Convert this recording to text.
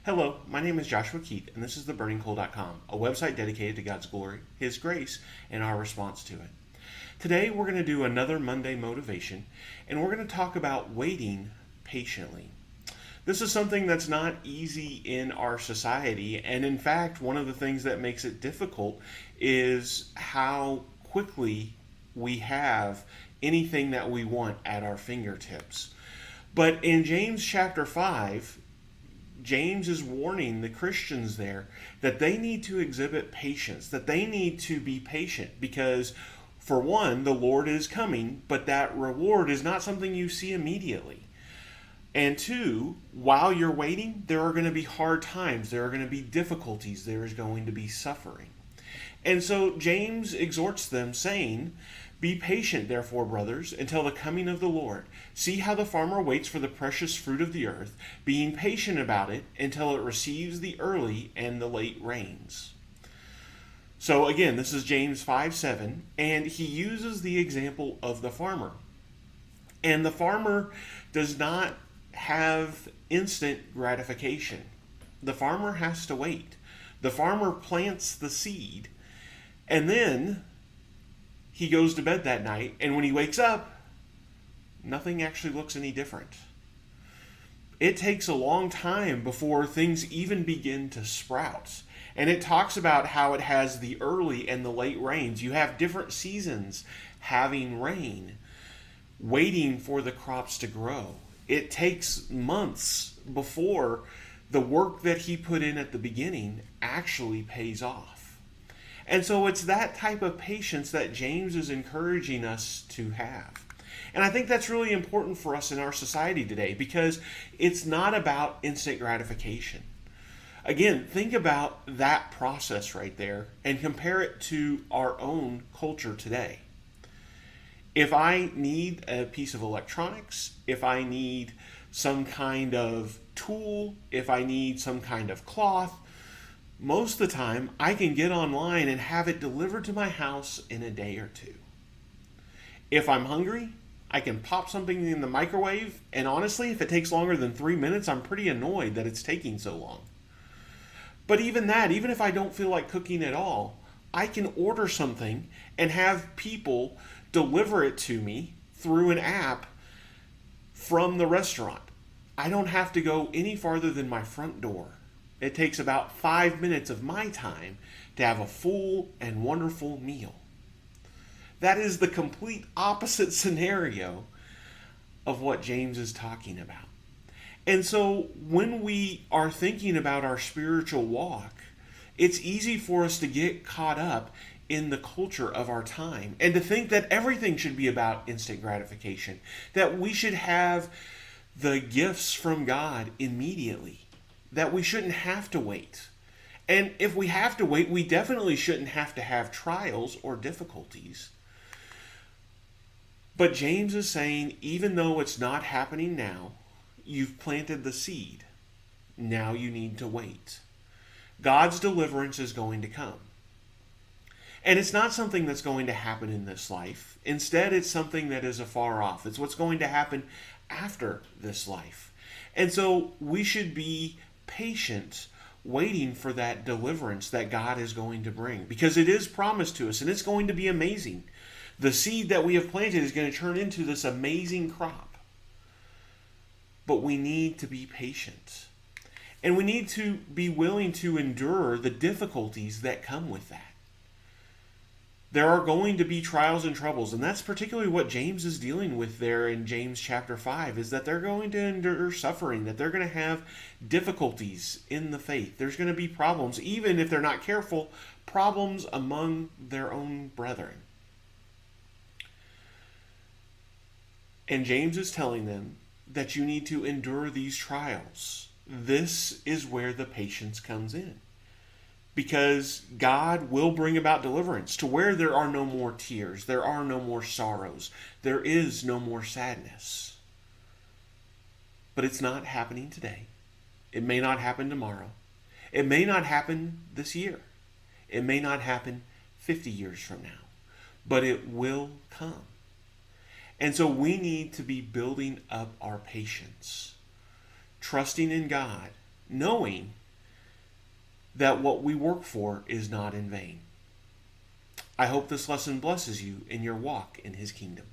Hello, my name is Joshua Keith, and this is theburningcoal.com, a website dedicated to God's glory, His grace, and our response to it. Today, we're going to do another Monday motivation, and we're going to talk about waiting patiently. This is something that's not easy in our society, and in fact, one of the things that makes it difficult is how quickly we have anything that we want at our fingertips. But in James chapter 5, James is warning the Christians there that they need to exhibit patience, that they need to be patient because, for one, the Lord is coming, but that reward is not something you see immediately. And two, while you're waiting, there are going to be hard times, there are going to be difficulties, there is going to be suffering. And so James exhorts them, saying, "Be patient, therefore, brothers, until the coming of the Lord. See how the farmer waits for the precious fruit of the earth, being patient about it until it receives the early and the late rains." So again, this is James 5:7, and he uses the example of the farmer. And the farmer does not have instant gratification. The farmer has to wait. The farmer plants the seed, and then he goes to bed that night, and when he wakes up, nothing actually looks any different. It takes a long time before things even begin to sprout. And it talks about how it has the early and the late rains. You have different seasons having rain, waiting for the crops to grow. It takes months before the work that he put in at the beginning actually pays off. And so it's that type of patience that James is encouraging us to have. And I think that's really important for us in our society today because it's not about instant gratification. Again, think about that process right there and compare it to our own culture today. If I need a piece of electronics, if I need some kind of tool, if I need some kind of cloth, most of the time I can get online and have it delivered to my house in a day or two. If I'm hungry, I can pop something in the microwave, and honestly, if it takes longer than 3 minutes, I'm pretty annoyed that it's taking so long. But even that, even if I don't feel like cooking at all, I can order something and have people deliver it to me through an app from the restaurant. I don't have to go any farther than my front door. It takes about 5 minutes of my time to have a full and wonderful meal. That is the complete opposite scenario of what James is talking about. And so when we are thinking about our spiritual walk, it's easy for us to get caught up in the culture of our time and to think that everything should be about instant gratification, that we should have the gifts from God immediately, that we shouldn't have to wait. And if we have to wait, we definitely shouldn't have to have trials or difficulties. But James is saying, even though it's not happening now, you've planted the seed. Now you need to wait. God's deliverance is going to come. And it's not something that's going to happen in this life. Instead, it's something that is afar off. It's what's going to happen after this life. And so we should be patient, waiting for that deliverance that God is going to bring. Because it is promised to us, and it's going to be amazing. The seed that we have planted is going to turn into this amazing crop. But we need to be patient. And we need to be willing to endure the difficulties that come with that. There are going to be trials and troubles, and that's particularly what James is dealing with there in James chapter 5, is that they're going to endure suffering, that they're going to have difficulties in the faith. There's going to be problems, even if they're not careful, problems among their own brethren. And James is telling them that you need to endure these trials. This is where the patience comes in. Because God will bring about deliverance to where there are no more tears, there are no more sorrows, there is no more sadness. But it's not happening today. It may not happen tomorrow. It may not happen this year. It may not happen 50 years from now. But it will come. And so we need to be building up our patience, trusting in God, knowing that what we work for is not in vain. I hope this lesson blesses you in your walk in His kingdom.